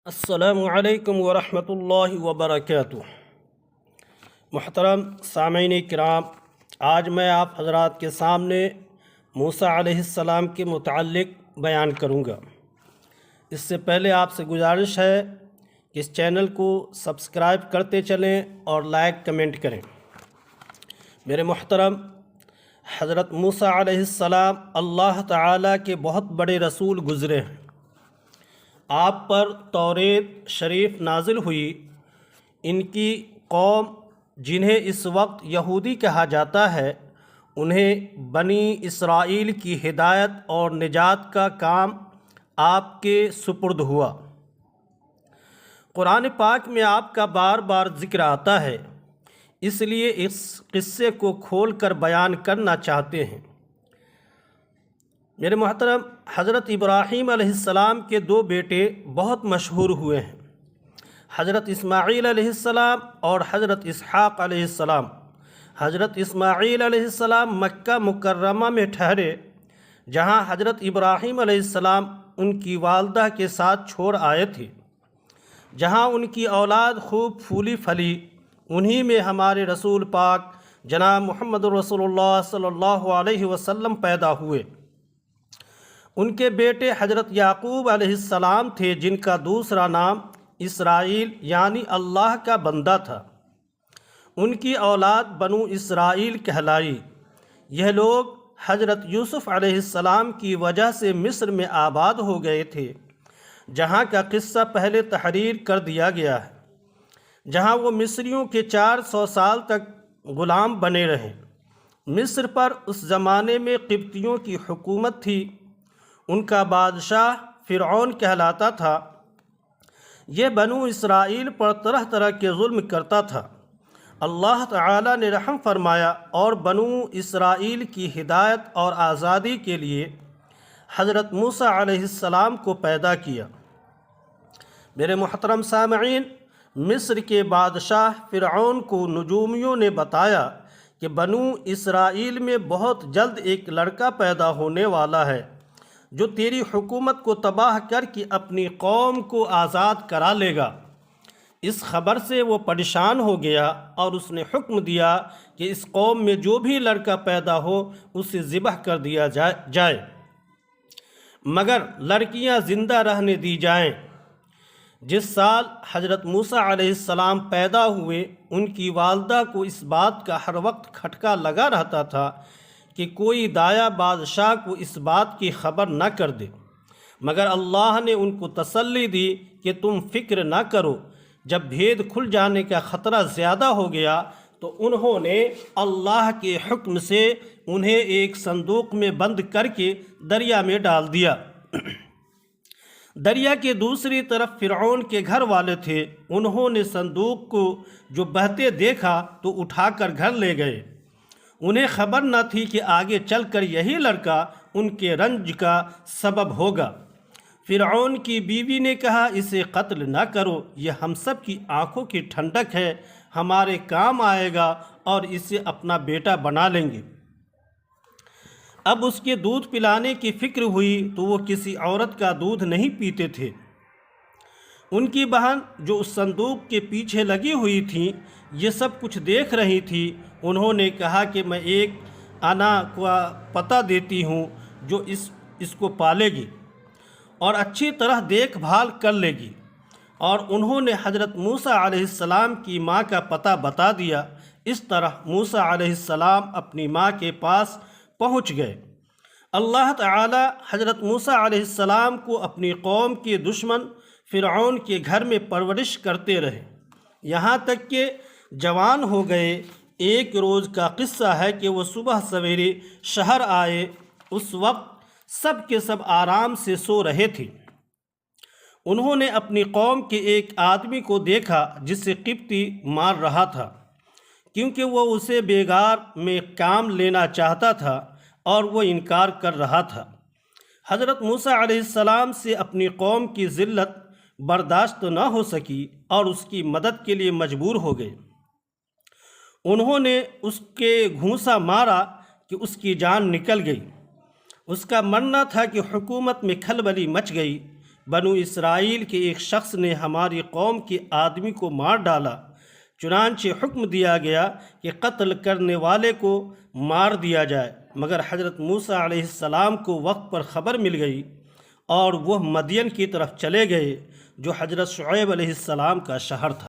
السلام علیکم ورحمۃ اللہ وبرکاتہ۔ محترم سامعین کرام، آج میں آپ حضرات کے سامنے موسیٰ علیہ السلام کے متعلق بیان کروں گا۔ اس سے پہلے آپ سے گزارش ہے کہ اس چینل کو سبسکرائب کرتے چلیں اور لائک کمنٹ کریں۔ میرے محترم، حضرت موسیٰ علیہ السلام اللہ تعالیٰ کے بہت بڑے رسول گزرے ہیں۔ آپ پر توریت شریف نازل ہوئی۔ ان کی قوم، جنہیں اس وقت یہودی کہا جاتا ہے، انہیں بنی اسرائیل کی ہدایت اور نجات کا کام آپ کے سپرد ہوا۔ قرآن پاک میں آپ کا بار بار ذکر آتا ہے، اس لیے اس قصے کو کھول کر بیان کرنا چاہتے ہیں۔ میرے محترم، حضرت ابراہیم علیہ السلام کے دو بیٹے بہت مشہور ہوئے ہیں، حضرت اسماعیل علیہ السلام اور حضرت اسحاق علیہ السلام۔ حضرت اسماعیل علیہ السلام مکہ مکرمہ میں ٹھہرے، جہاں حضرت ابراہیم علیہ السلام ان کی والدہ کے ساتھ چھوڑ آئے تھے۔ جہاں ان کی اولاد خوب پھولی پھلی، انہی میں ہمارے رسول پاک جناب محمد رسول اللہ صلی اللہ علیہ وسلم پیدا ہوئے۔ ان کے بیٹے حضرت یعقوب علیہ السلام تھے، جن کا دوسرا نام اسرائیل یعنی اللہ کا بندہ تھا۔ ان کی اولاد بنو اسرائیل کہلائی۔ یہ لوگ حضرت یوسف علیہ السلام کی وجہ سے مصر میں آباد ہو گئے تھے، جہاں کا قصہ پہلے تحریر کر دیا گیا ہے، جہاں وہ مصریوں کے 400 سال تک غلام بنے رہے۔ مصر پر اس زمانے میں قبطیوں کی حکومت تھی۔ ان کا بادشاہ فرعون کہلاتا تھا۔ یہ بنو اسرائیل پر طرح طرح کے ظلم کرتا تھا۔ اللہ تعالیٰ نے رحم فرمایا اور بنو اسرائیل کی ہدایت اور آزادی کے لیے حضرت موسیٰ علیہ السلام کو پیدا کیا۔ میرے محترم سامعین، مصر کے بادشاہ فرعون کو نجومیوں نے بتایا کہ بنو اسرائیل میں بہت جلد ایک لڑکا پیدا ہونے والا ہے، جو تیری حکومت کو تباہ کر کے اپنی قوم کو آزاد کرا لے گا۔ اس خبر سے وہ پریشان ہو گیا اور اس نے حکم دیا کہ اس قوم میں جو بھی لڑکا پیدا ہو اسے ذبح کر دیا جائے، مگر لڑکیاں زندہ رہنے دی جائیں۔ جس سال حضرت موسیٰ علیہ السلام پیدا ہوئے، ان کی والدہ کو اس بات کا ہر وقت کھٹکا لگا رہتا تھا کہ کوئی دایا بادشاہ کو اس بات کی خبر نہ کر دے، مگر اللہ نے ان کو تسلی دی کہ تم فکر نہ کرو۔ جب بھید کھل جانے کا خطرہ زیادہ ہو گیا تو انہوں نے اللہ کے حکم سے انہیں ایک صندوق میں بند کر کے دریا میں ڈال دیا۔ دریا کے دوسری طرف فرعون کے گھر والے تھے۔ انہوں نے صندوق کو جو بہتے دیکھا تو اٹھا کر گھر لے گئے۔ انہیں خبر نہ تھی کہ آگے چل کر یہی لڑکا ان کے رنج کا سبب ہوگا۔ فرعون کی بیوی نے کہا، اسے قتل نہ کرو، یہ ہم سب کی آنکھوں کی ٹھنڈک ہے، ہمارے کام آئے گا اور اسے اپنا بیٹا بنا لیں گے۔ اب اس کے دودھ پلانے کی فکر ہوئی تو وہ کسی عورت کا دودھ نہیں پیتے تھے۔ ان کی بہن جو اس صندوق کے پیچھے لگی ہوئی تھی، یہ سب کچھ دیکھ رہی تھی۔ انہوں نے کہا کہ میں ایک انا کا پتہ دیتی ہوں جو اس کو پالے گی اور اچھی طرح دیکھ بھال کر لے گی، اور انہوں نے حضرت موسیٰ علیہ السلام کی ماں کا پتہ بتا دیا۔ اس طرح موسیٰ علیہ السلام اپنی ماں کے پاس پہنچ گئے۔ اللہ تعالی حضرت موسیٰ علیہ السلام کو اپنی قوم کے دشمن فرعون کے گھر میں پرورش کرتے رہے، یہاں تک کہ جوان ہو گئے۔ ایک روز کا قصہ ہے کہ وہ صبح سویرے شہر آئے۔ اس وقت سب کے سب آرام سے سو رہے تھے۔ انہوں نے اپنی قوم کے ایک آدمی کو دیکھا جسے قبطی مار رہا تھا، کیونکہ وہ اسے بیگار میں کام لینا چاہتا تھا اور وہ انکار کر رہا تھا۔ حضرت موسیٰ علیہ السلام سے اپنی قوم کی ذلت برداشت نہ ہو سکی اور اس کی مدد کے لیے مجبور ہو گئے۔ انہوں نے اس کے گھونسا مارا کہ اس کی جان نکل گئی۔ اس کا مرنا تھا کہ حکومت میں کھلبلی مچ گئی۔ بنو اسرائیل کے ایک شخص نے ہماری قوم کے آدمی کو مار ڈالا، چنانچہ حکم دیا گیا کہ قتل کرنے والے کو مار دیا جائے، مگر حضرت موسیٰ علیہ السلام کو وقت پر خبر مل گئی اور وہ مدین کی طرف چلے گئے جو حضرت شعیب علیہ السلام کا شہر تھا۔